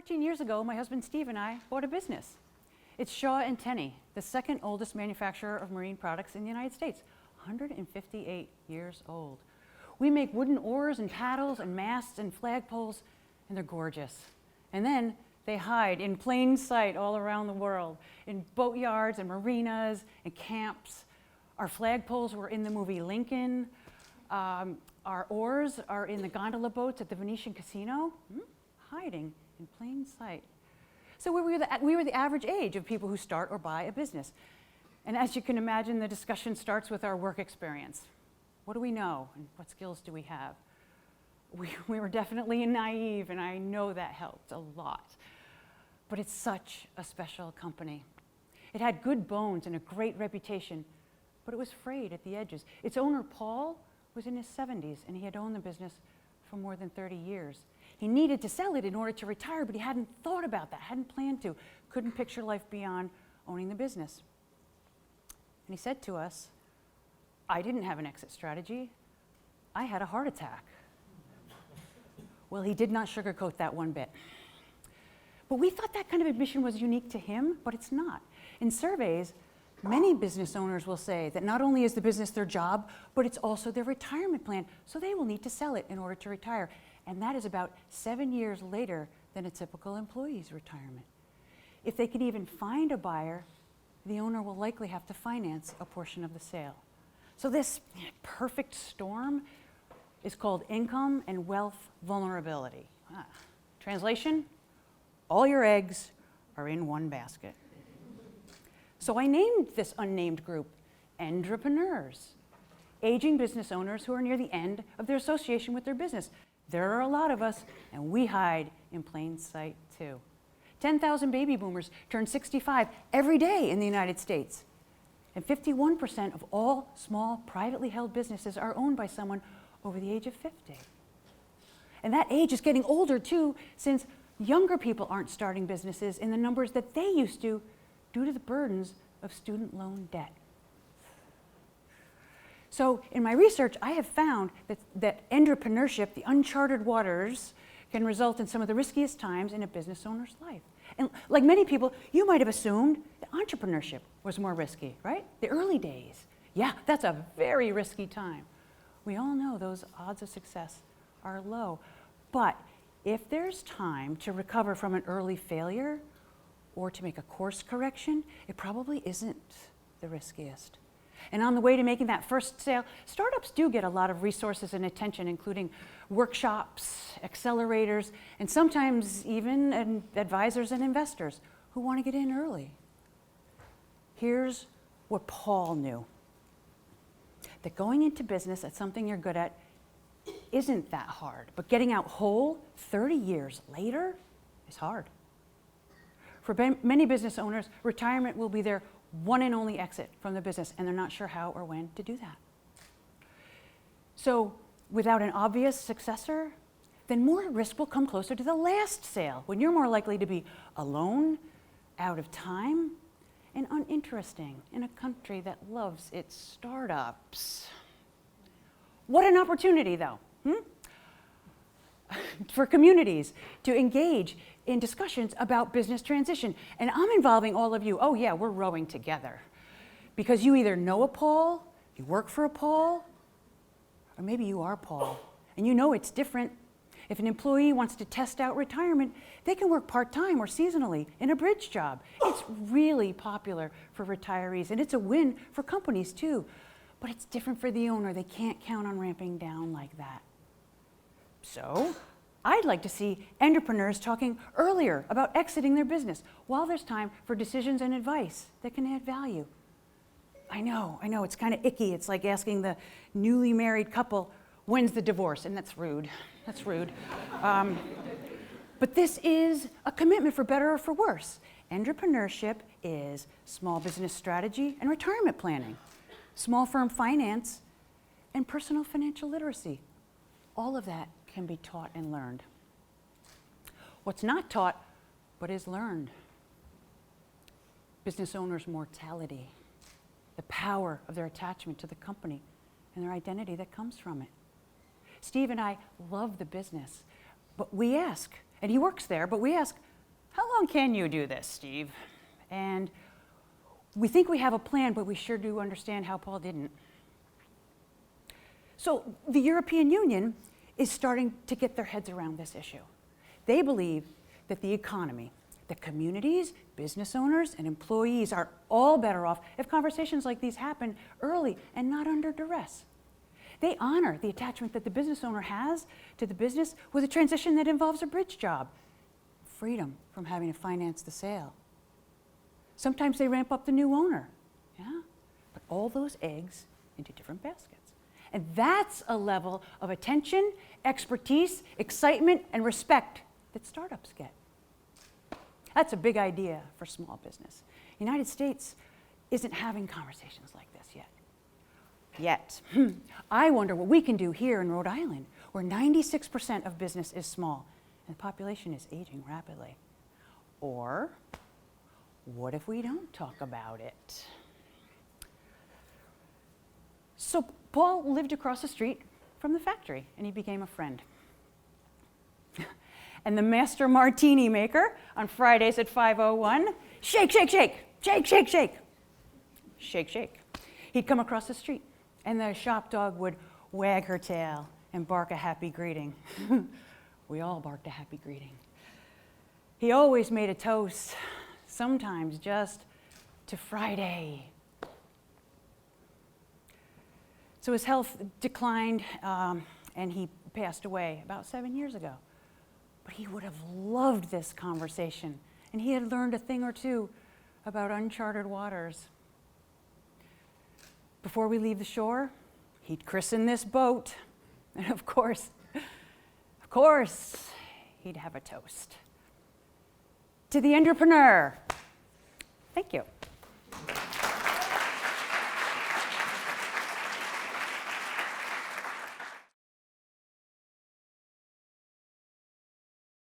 13 years ago, my husband Steve and I bought a business. It's Shaw & Tenney, the second oldest manufacturer of marine products in the United States, 158 years old. We make wooden oars and paddles and masts and flagpoles, and they're gorgeous. And then they hide in plain sight all around the world, in boatyards and marinas and camps. Our flagpoles were in the movie Lincoln. Our oars are in the gondola boats at the Venetian Casino, hiding in plain sight. So we were the average age of people who start or buy a business. And as you can imagine, the discussion starts with our work experience. What do we know and what skills do we have? We were definitely naive, and I know that helped a lot. But it's such a special company. It had good bones and a great reputation, but it was frayed at the edges. Its owner, Paul, was in his 70s, and he had owned the business for more than 30 years. He needed to sell it in order to retire, but he hadn't thought about that, hadn't planned to, couldn't picture life beyond owning the business. And he said to us, I didn't have an exit strategy. I had a heart attack. Well, he did not sugarcoat that one bit. But we thought that kind of admission was unique to him, but it's not. In surveys, many business owners will say that not only is the business their job, but it's also their retirement plan, so they will need to sell it in order to retire. And that is about 7 years later than a typical employee's retirement. If they can even find a buyer, the owner will likely have to finance a portion of the sale. So this perfect storm is called income and wealth vulnerability. Translation, all your eggs are in one basket. So I named this unnamed group ENDrepreneurs, aging business owners who are near the end of their association with their business. There are a lot of us, and we hide in plain sight too. 10,000 baby boomers turn 65 every day in the United States. And 51% of all small, privately held businesses are owned by someone over the age of 50. And that age is getting older too, since younger people aren't starting businesses in the numbers that they used to due to the burdens of student loan debt. So in my research, I have found that entrepreneurship, the uncharted waters, can result in some of the riskiest times in a business owner's life. And like many people, you might have assumed that entrepreneurship was more risky, right? The early days. Yeah, that's a very risky time. We all know those odds of success are low. But if there's time to recover from an early failure or to make a course correction, it probably isn't the riskiest. And on the way to making that first sale, startups do get a lot of resources and attention, including workshops, accelerators, and sometimes even advisors and investors who want to get in early. Here's what Paul knew: that going into business at something you're good at isn't that hard, but getting out whole 30 years later is hard. For many business owners, retirement will be their one and only exit from the business, and they're not sure how or when to do that. So without an obvious successor, then more risk will come closer to the last sale, when you're more likely to be alone, out of time, and uninteresting in a country that loves its startups. What an opportunity, though, for communities to engage in discussions about business transition. And I'm involving all of you. Oh yeah, we're rowing together. Because you either know a Paul, you work for a Paul, or maybe you are Paul, and you know it's different. If an employee wants to test out retirement, they can work part-time or seasonally in a bridge job. It's really popular for retirees, and it's a win for companies too. But it's different for the owner. They can't count on ramping down like that. So I'd like to see entrepreneurs talking earlier about exiting their business while there's time for decisions and advice that can add value. I know, it's kind of icky. It's like asking the newly married couple, when's the divorce? And that's rude. That's rude. But this is a commitment for better or for worse. Entrepreneurship is small business strategy and retirement planning, small firm finance, and personal financial literacy. All of that can be taught and learned. What's not taught, but is learned: business owners' mortality, the power of their attachment to the company, and their identity that comes from it. Steve and I love the business, but we ask, and he works there, but we ask, how long can you do this, Steve? And we think we have a plan, but we sure do understand how Paul didn't. So the European Union is starting to get their heads around this issue. They believe that the economy, the communities, business owners, and employees are all better off if conversations like these happen early and not under duress. They honor the attachment that the business owner has to the business with a transition that involves a bridge job, freedom from having to finance the sale. Sometimes they ramp up the new owner, yeah? But all those eggs into different baskets. And that's a level of attention, expertise, excitement, and respect that startups get. That's a big idea for small business. The United States isn't having conversations like this yet. I wonder what we can do here in Rhode Island, where 96% of business is small and the population is aging rapidly. Or what if we don't talk about it? So Paul lived across the street from the factory, and he became a friend. And the master martini maker on Fridays at 5:01, shake, shake, shake, shake, shake, shake, shake, shake. He'd come across the street, and the shop dog would wag her tail and bark a happy greeting. We all barked a happy greeting. He always made a toast, sometimes just to Friday. So his health declined, and he passed away about 7 years ago. But he would have loved this conversation, and he had learned a thing or two about uncharted waters. Before we leave the shore, he'd christen this boat, and of course, he'd have a toast. To the ENDrepreneur. Thank you.